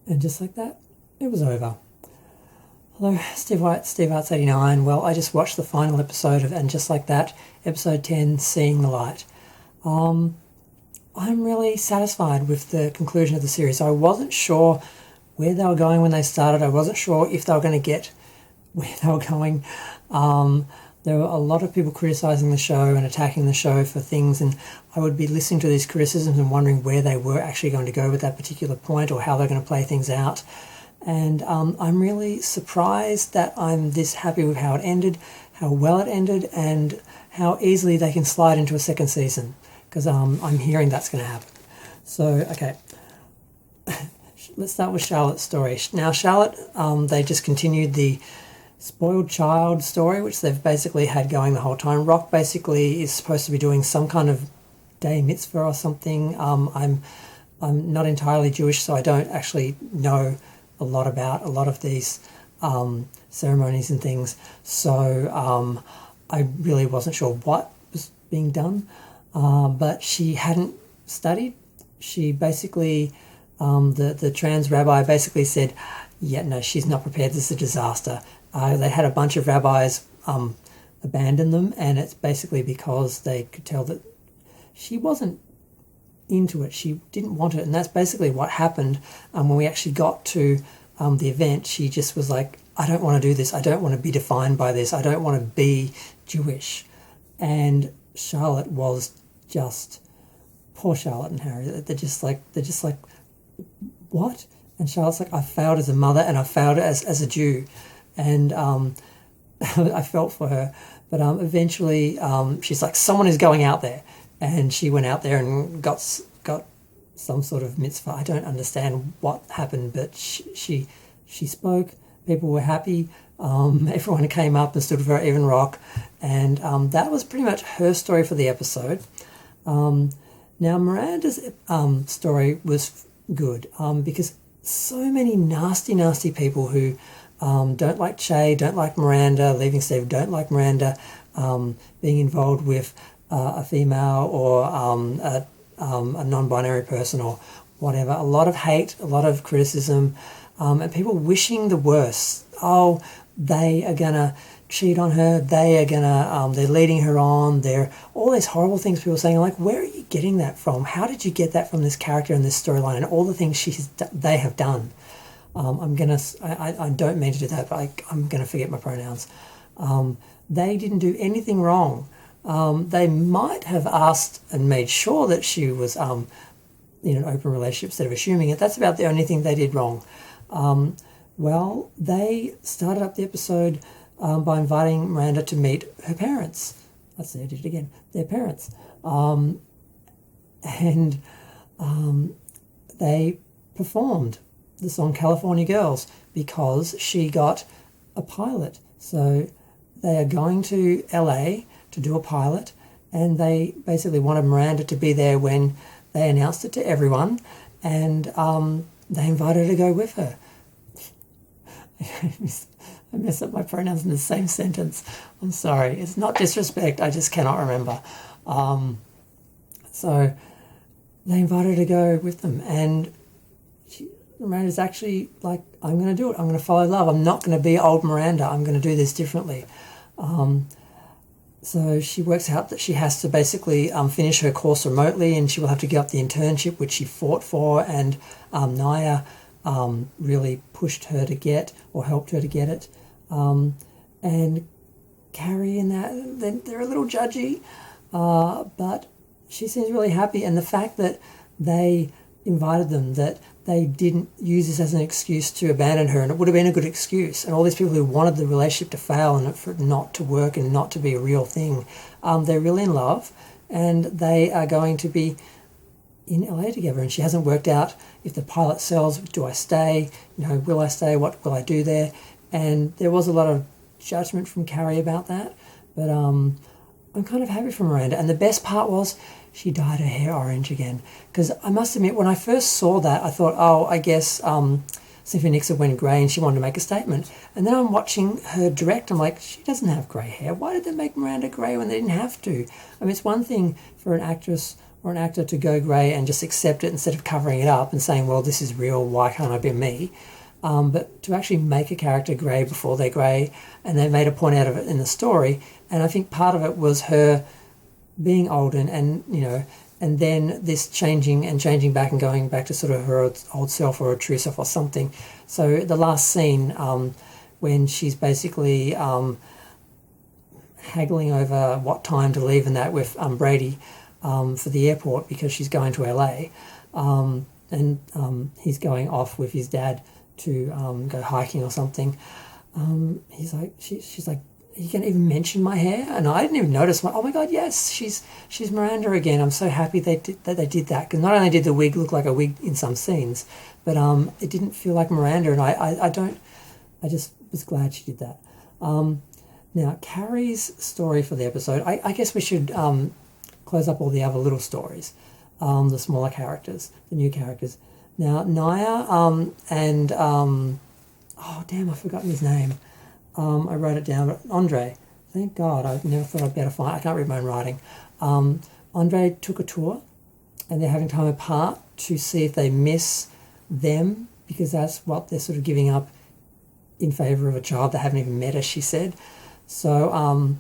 And just like that, it was over. Hello, Steve White, Steve Arts 89. Well, I just watched the final episode of And Just Like That, episode 10, Seeing the Light. I'm really satisfied with the conclusion of the series. I wasn't sure where they were going when they started. I wasn't sure if they were going to get where they were going. There were a lot of people criticising the show and attacking the show for things, and I would be listening to these criticisms and wondering where they were actually going to go with that particular point or how they're going to play things out. And I'm really surprised that I'm this happy with how it ended, how well it ended, and how easily they can slide into a second season, because I'm hearing that's going to happen. So, okay, let's start with Charlotte's story. Now, Charlotte, they just continued the spoiled child story, which they've basically had going the whole time. Rock basically is supposed to be doing some kind of day mitzvah or something. I'm not entirely Jewish, so I don't actually know a lot about a lot of these ceremonies and things. So I really wasn't sure what was being done, but she hadn't studied. She basically, the trans rabbi basically said, yeah, no, she's not prepared. This is a disaster. They had a bunch of rabbis abandon them, and it's basically because they could tell that she wasn't into it. She didn't want it, and that's basically what happened when we actually got to the event. She just was like, I don't want to do this. I don't want to be defined by this. I don't want to be Jewish. And Charlotte was just, poor Charlotte and Harry. They're just like, what? And Charlotte's like, I failed as a mother and I failed as a Jew. And I felt for her. But eventually she's like, someone is going out there. And she went out there and got some sort of mitzvah. I don't understand what happened, but she spoke. People were happy. Everyone came up and stood for her, even Rock. And that was pretty much her story for the episode. Now, Miranda's story was good because so many nasty people who don't like Che, don't like Miranda, leaving Steve, don't like Miranda, being involved with a female or a non-binary person or whatever. A lot of hate, a lot of criticism, and people wishing the worst. Oh, they are going to cheat on her. They are going to, they're leading her on. They're all these horrible things people are saying. I'm like, where are you getting that from? How did you get that from this character and this storyline and all the things they have done? I don't mean to do that, but I'm going to forget my pronouns. They didn't do anything wrong. They might have asked and made sure that she was in an open relationship instead of assuming it. That's about the only thing they did wrong. Well, they started up the episode by inviting Miranda to meet her parents. I did it again. Their parents. They performed the song California Girls because she got a pilot. So they are going to LA to do a pilot, and they basically wanted Miranda to be there when they announced it to everyone, and they invited her to go with her. I mess up my pronouns in the same sentence. I'm sorry. It's not disrespect. I just cannot remember. So they invited her to go with them, and Miranda's actually like, I'm going to do it. I'm going to follow love. I'm not going to be old Miranda. I'm going to do this differently. So she works out that she has to basically finish her course remotely, and she will have to give up the internship, which she fought for, and Naya really pushed her to get, or helped her to get it. And Carrie and that, they're a little judgy, but she seems really happy. And the fact that they invited them, that they didn't use this as an excuse to abandon her, and it would have been a good excuse. And all these people who wanted the relationship to fail and for it not to work and not to be a real thing, they're really in love, and they are going to be in LA together. And she hasn't worked out if the pilot sells, do I stay? Will I stay? What will I do there? And there was a lot of judgment from Carrie about that, but I'm kind of happy for Miranda. And the best part was she dyed her hair orange again. Because I must admit, when I first saw that, I thought, oh, I guess Cynthia Nixon went grey and she wanted to make a statement. And then I'm watching her direct. I'm like, she doesn't have grey hair. Why did they make Miranda grey when they didn't have to? I mean, it's one thing for an actress or an actor to go grey and just accept it instead of covering it up and saying, well, this is real, why can't I be me? But to actually make a character grey before they're grey, and they made a point out of it in the story. And I think part of it was her being old and you know, and then this changing back and going back to sort of her old self or her true self or something. So the last scene, when she's basically haggling over what time to leave and that with Brady for the airport because she's going to LA, and he's going off with his dad to go hiking or something. He's like, she's like, you can even mention my hair, and I didn't even notice. Oh my god, yes, she's Miranda again. I'm so happy they did that because not only did the wig look like a wig in some scenes, but it didn't feel like Miranda, and I just was glad she did that. Now Carrie's story for the episode, I guess we should close up all the other little stories, the smaller characters, the new characters. Now Naya and oh damn, I've forgotten his name. I wrote it down, but Andre. Thank God, I never thought I'd better find. I can't read my own writing. Andre took a tour, and they're having time apart to see if they miss them, because that's what they're sort of giving up in favour of a child they haven't even met, as she said. So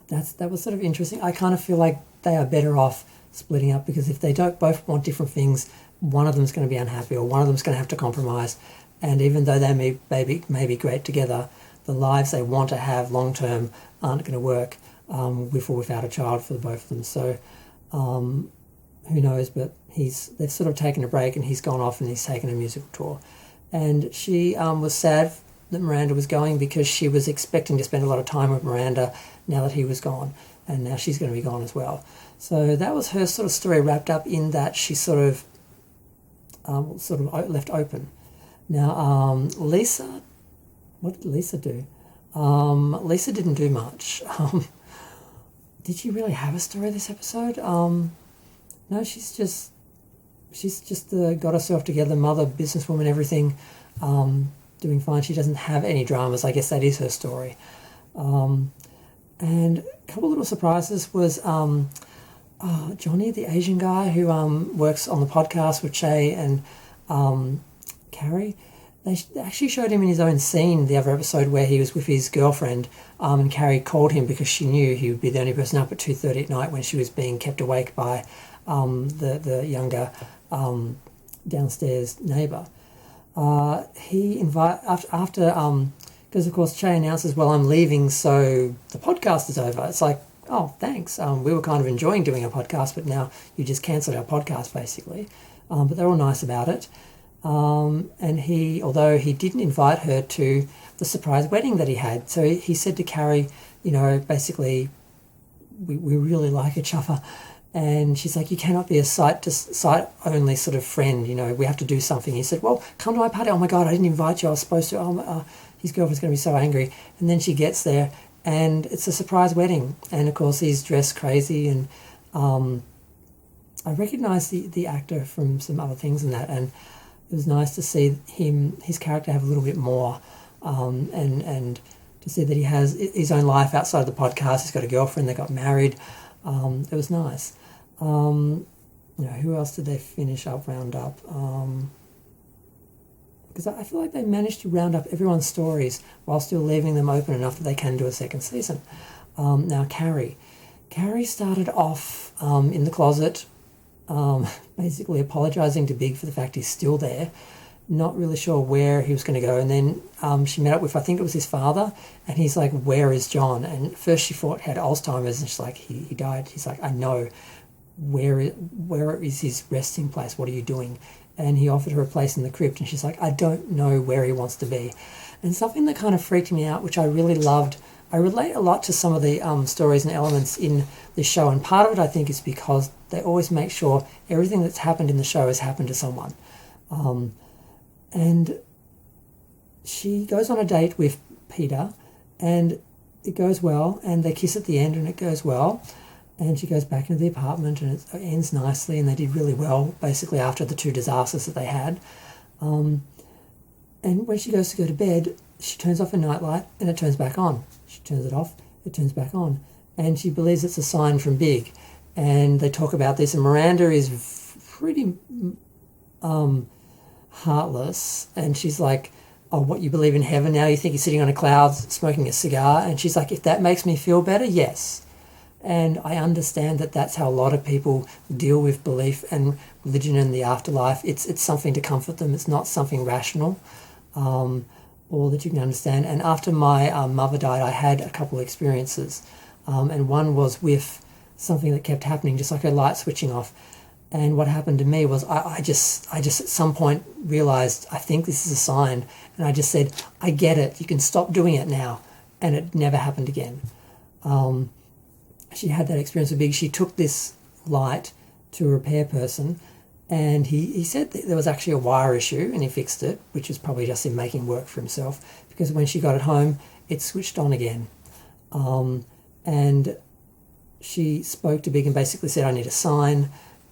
that was sort of interesting. I kind of feel like they are better off splitting up, because if they don't both want different things, one of them's going to be unhappy, or one of them's going to have to compromise. And even though they may be great together, the lives they want to have long term aren't going to work with or without a child for both of them. So who knows? But they've sort of taken a break, and he's gone off and he's taken a musical tour. And she was sad that Miranda was going, because she was expecting to spend a lot of time with Miranda now that he was gone, and now she's going to be gone as well. So that was her sort of story, wrapped up in that she sort of left open. Now Lisa, what did Lisa do? Lisa didn't do much. Did she really have a story this episode? No, she's just got herself together, mother, businesswoman, everything, doing fine. She doesn't have any dramas. I guess that is her story. And a couple of little surprises was Johnny, the Asian guy who works on the podcast with Che and Carrie. They actually showed him in his own scene the other episode where he was with his girlfriend, and Carrie called him because she knew he would be the only person up at 2:30 at night when she was being kept awake by the younger downstairs neighbour. Because of course Che announces, well, I'm leaving, so the podcast is over. It's like, oh, thanks. We were kind of enjoying doing a podcast, but now you just cancelled our podcast, basically. But they're all nice about it. And although he didn't invite her to the surprise wedding that he had, so he said to Carrie, you know, basically, we really like each other. And she's like, you cannot be a sight only sort of friend, you know, we have to do something. He said, well, come to my party. Oh my God, I didn't invite you. I was supposed to. His girlfriend's going to be so angry. And then she gets there, and it's a surprise wedding. And of course, he's dressed crazy. And I recognise the actor from some other things and that. And it was nice to see his character have a little bit more, and to see that he has his own life outside of the podcast. He's got a girlfriend. They got married. It was nice. You know, who else did they finish up, round up? Because I feel like they managed to round up everyone's stories while still leaving them open enough that they can do a second season. Now, Carrie started off in the closet, basically apologising to Big for the fact he's still there, not really sure where he was going to go. And then she met up with, I think it was his father, and he's like, where is John? And first she thought he had Alzheimer's, and she's like, he died. He's like, I know. Where is his resting place? What are you doing? And he offered her a place in the crypt, and she's like, I don't know where he wants to be. And something that kind of freaked me out, which I really loved, I relate a lot to some of the stories and elements in this show, and part of it I think is because they always make sure everything that's happened in the show has happened to someone. And she goes on a date with Peter, and it goes well, and they kiss at the end, and it goes well. And she goes back into the apartment, and it ends nicely, and they did really well, basically, after the two disasters that they had. And when she goes to go to bed, she turns off her nightlight, and it turns back on. She turns it off, it turns back on. And she believes it's a sign from Big. and they talk about this, and Miranda is pretty heartless, and she's like, oh, what, you believe in heaven now? You think you're sitting on a cloud smoking a cigar? And she's like, if that makes me feel better, yes. And I understand that that's how a lot of people deal with belief and religion and the afterlife. It's something to comfort them. It's not something rational, or that you can understand. And after my mother died, I had a couple of experiences, and one was with something that kept happening, just like a light switching off. And what happened to me was I just at some point realized, I think this is a sign, and I just said, I get it, you can stop doing it now. And it never happened again. She had that experience with Big. She took this light to a repair person, and he said that there was actually a wire issue, and he fixed it, which was probably just him making work for himself, because when she got it home, it switched on again. And she spoke to Big and basically said, I need a sign,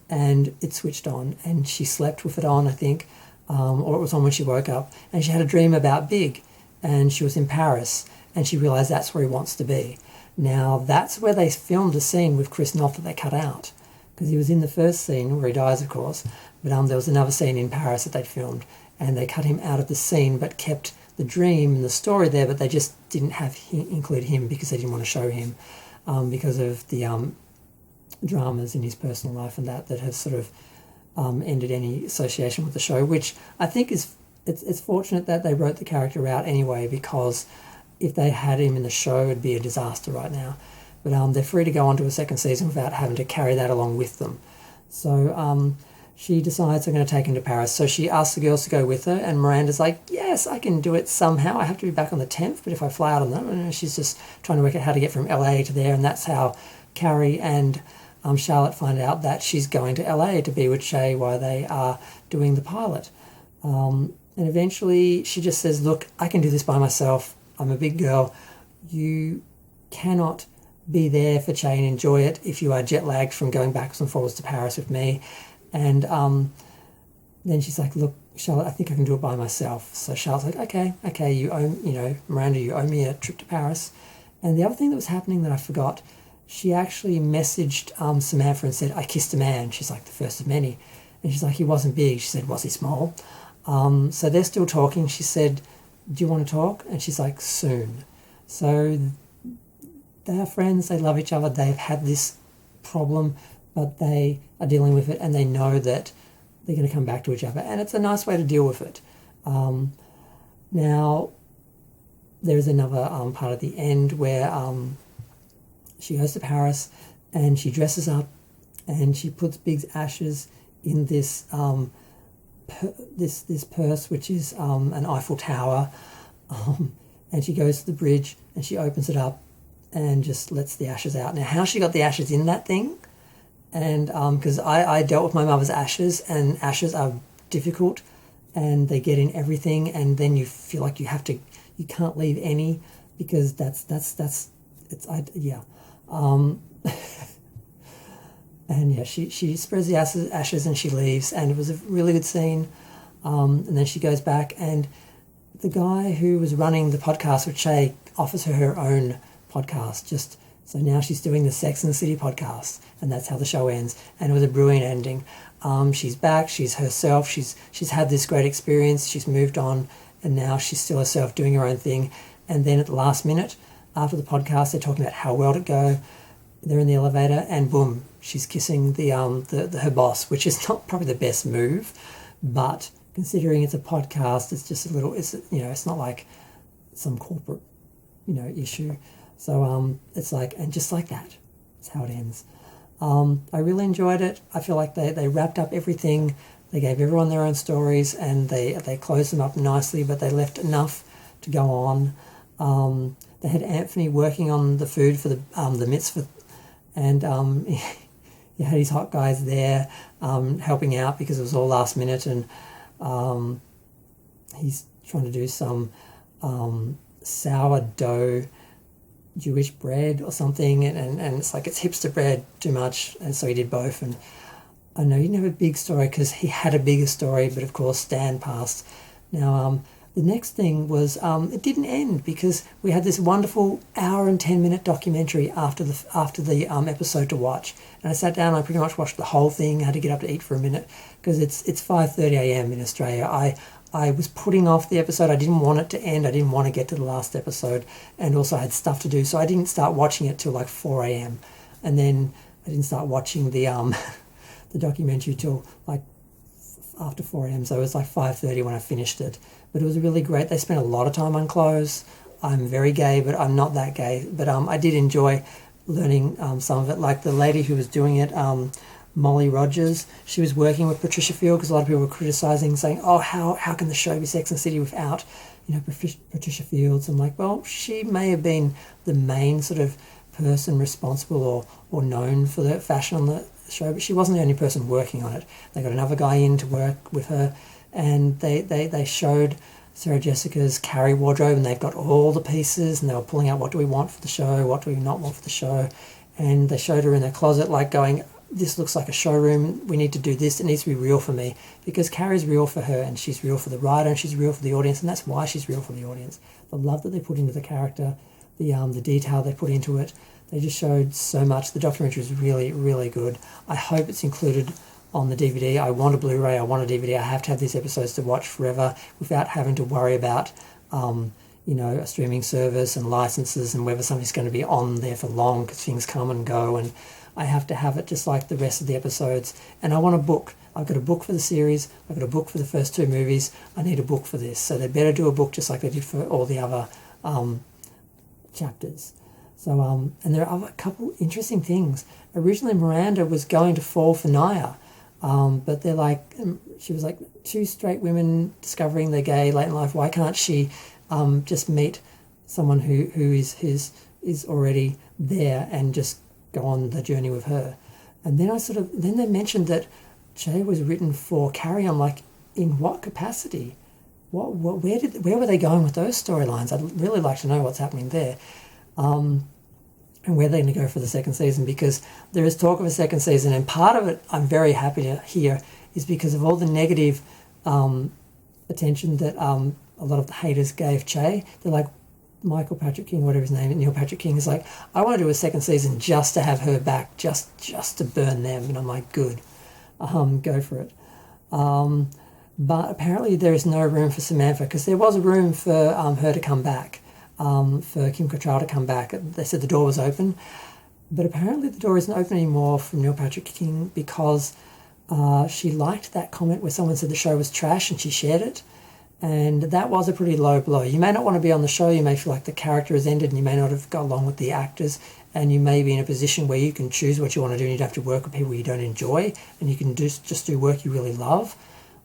and it switched on, and she slept with it on, I think, or it was on when she woke up, and she had a dream about Big, and she was in Paris, and she realised that's where he wants to be. Now, that's where they filmed a scene with Chris Noth that they cut out, because he was in the first scene where he dies, of course, but there was another scene in Paris that they'd filmed, and they cut him out of the scene but kept the dream and the story there, but they just didn't include him because they didn't want to show him, because of the dramas in his personal life and that have sort of ended any association with the show, which I think it's fortunate that they wrote the character out anyway, because if they had him in the show, it'd be a disaster right now. But they're free to go on to a second season without having to carry that along with them. So she decides they're going to take him to Paris. So she asks the girls to go with her, and Miranda's like, yes, I can do it somehow. I have to be back on the 10th, but if I fly out on that, and she's just trying to work out how to get from LA to there, and that's how Carrie and Charlotte find out that she's going to LA to be with Shay while they are doing the pilot. And eventually she just says, look, I can do this by myself. I'm a big girl. You cannot be there for Shay and enjoy it if you are jet lagged from going backwards and forwards to Paris with me. And then she's like, look, Charlotte, I think I can do it by myself. So Charlotte's like, okay, you owe, Miranda, you owe me a trip to Paris. And the other thing that was happening that I forgot, she actually messaged Samantha and said, I kissed a man. She's like, the first of many. And she's like, he wasn't big. She said, was he small? So they're still talking. She said, do you want to talk? And she's like, soon. So they are friends. They love each other. They've had this problem, but they are dealing with it, and they know that they're going to come back to each other. And it's a nice way to deal with it. Now, there's another part at the end where she goes to Paris and she dresses up and she puts Big's ashes in this this purse, which is an Eiffel Tower, and she goes to the bridge and she opens it up and just lets the ashes out. Now, how she got the ashes in that thing, and because I dealt with my mother's ashes, and ashes are difficult and they get in everything, and then you feel like you can't leave any, because and yeah, she spreads the ashes and she leaves, and it was a really good scene. And then she goes back, and the guy who was running the podcast with Shay offers her own podcast. So now she's doing the Sex and the City podcast, and that's how the show ends. And it was a brilliant ending. She's back. She's herself. She's had this great experience. She's moved on, and now she's still herself, doing her own thing. And then at the last minute, after the podcast, they're talking about how well it go. They're in the elevator, and boom, she's kissing her boss, which is not probably the best move, but considering it's a podcast, it's just it's not like some corporate, issue. So it's like, and just like that, that's how it ends. I really enjoyed it. I feel like they wrapped up everything. They gave everyone their own stories, and they closed them up nicely, but they left enough to go on. They had Anthony working on the food for the mitzvah, and he had his hot guys there helping out because it was all last minute, and he's trying to do some sourdough Jewish bread or something, and it's like it's hipster bread too much, and so he did both. And I know he didn't have a big story because he had a bigger story, but of course Stan passed. Now the next thing was it didn't end because we had this wonderful hour and 10-minute documentary after the episode to watch, and I sat down. I pretty much watched the whole thing. I had to get up to eat for a minute because it's 5:30 a.m. in Australia. I was putting off the episode. I didn't want it to end. I didn't want to get to the last episode, and also I had stuff to do, so I didn't start watching it till like 4 a.m. and then I didn't start watching the the documentary till like after 4 a.m. So it was like 5:30 when I finished it. But it was really great. They spent a lot of time on clothes. I'm very gay, but I'm not that gay. But I did enjoy learning some of it. Like the lady who was doing it, Molly Rogers, she was working with Patricia Field because a lot of people were criticising, saying, oh, how can the show be Sex and the City without, Patricia Fields? I'm like, well, she may have been the main sort of person responsible or known for the fashion on the show, but she wasn't the only person working on it. They got another guy in to work with her, and they showed Sarah Jessica's Carrie wardrobe, and they've got all the pieces, and they were pulling out what do we want for the show, what do we not want for the show, and they showed her in their closet like going, this looks like a showroom, we need to do this, it needs to be real for me, because Carrie's real for her, and she's real for the writer, and she's real for the audience, and that's why she's real for the audience. The love that they put into the character, the detail they put into it, they just showed so much. The documentary is really, really good. I hope it's included on the DVD. I want a Blu-ray, I want a DVD. I have to have these episodes to watch forever without having to worry about, a streaming service and licenses and whether something's going to be on there for long because things come and go, and I have to have it just like the rest of the episodes. And I want a book. I've got a book for the series. I've got a book for the first two movies. I need a book for this. So they better do a book just like they did for all the other chapters. So, and there are a couple interesting things. Originally, Miranda was going to fall for Naya, but they're like, she was like, two straight women discovering they're gay late in life. Why can't she just meet someone who is already there and just go on the journey with her? And then then they mentioned that Jay was written for Carrie. I'm like, in what capacity? Where were they going with those storylines? I'd really like to know what's happening there. And where they're going to go for the second season, because there is talk of a second season, and part of it I'm very happy to hear is because of all the negative attention that a lot of the haters gave Che. They're like, Michael Patrick King, whatever his name is, Neil Patrick King is like, I want to do a second season just to have her back, just to burn them. And I'm like, good, go for it. But apparently there is no room for Samantha, because there was a room for her to come back. For Kim Cattrall to come back. They said the door was open, but apparently the door isn't open anymore from Neil Patrick King because she liked that comment where someone said the show was trash and she shared it, and that was a pretty low blow. You may not want to be on the show, you may feel like the character has ended and you may not have got along with the actors, and you may be in a position where you can choose what you want to do and you don't have to work with people you don't enjoy, and you can just do work you really love,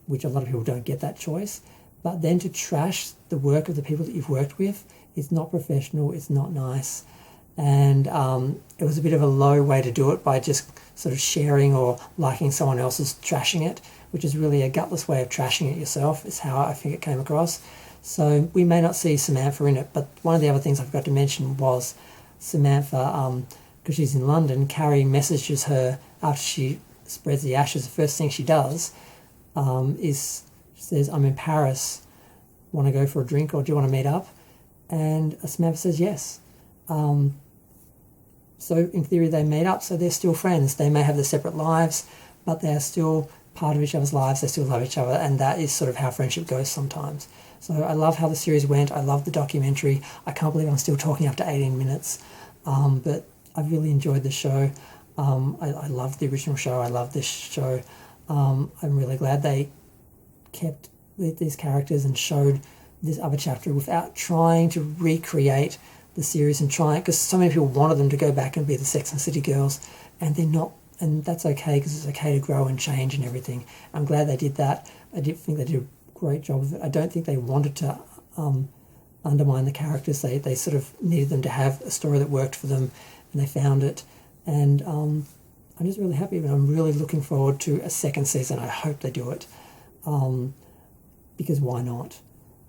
which a lot of people don't get that choice. But then to trash the work of the people that you've worked with, it's not professional, it's not nice, and it was a bit of a low way to do it by just sort of sharing or liking someone else's trashing it, which is really a gutless way of trashing it yourself, is how I think it came across. So we may not see Samantha in it, but one of the other things I forgot to mention was Samantha, because she's in London, Carrie messages her after she spreads the ashes. The first thing she does is says, I'm in Paris, want to go for a drink or do you want to meet up? And Samantha says yes. So in theory they meet up, so they're still friends. They may have their separate lives, but they are still part of each other's lives. They still love each other, and that is sort of how friendship goes sometimes. So I love how the series went. I love the documentary. I can't believe I'm still talking after 18 minutes, but I've really enjoyed the show. I loved the original show. I love this show. I'm really glad they kept these characters and showed this other chapter without trying to recreate the series and trying, because so many people wanted them to go back and be the Sex and the City girls, and they're not, and that's okay because it's okay to grow and change and everything. I'm glad they did that. I did think they did a great job of it. I don't think they wanted to undermine the characters. They sort of needed them to have a story that worked for them, and they found it. And I'm just really happy, but I'm really looking forward to a second season. I hope they do it, because why not?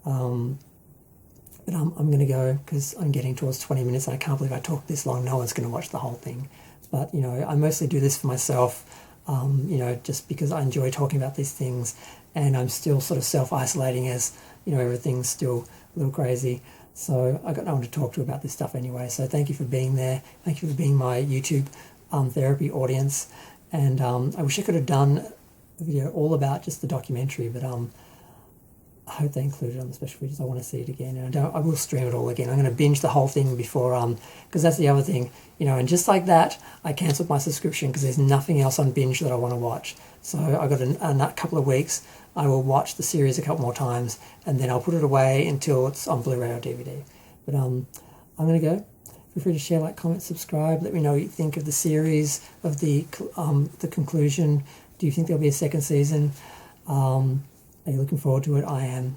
But I'm going to go because I'm getting towards 20 minutes and I can't believe I talked this long. No one's going to watch the whole thing. But, I mostly do this for myself. just because I enjoy talking about these things, and I'm still sort of self-isolating as, everything's still a little crazy. So I got no one to talk to about this stuff anyway. So thank you for being there. Thank you for being my YouTube therapy audience. And I wish I could have done a video all about just the documentary, but I hope they include it on the special features. I want to see it again, and I will stream it all again. I'm going to binge the whole thing before, because that's the other thing, and just like that, I cancelled my subscription because there's nothing else on binge that I want to watch. So I got a couple of weeks. I will watch the series a couple more times, and then I'll put it away until it's on Blu-ray or DVD. But I'm going to go. Feel free to share, like, comment, subscribe. Let me know what you think of the series, of the conclusion. Do you think there'll be a second season? Are you looking forward to it? I am.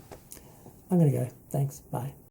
I'm going to go. Thanks. Bye.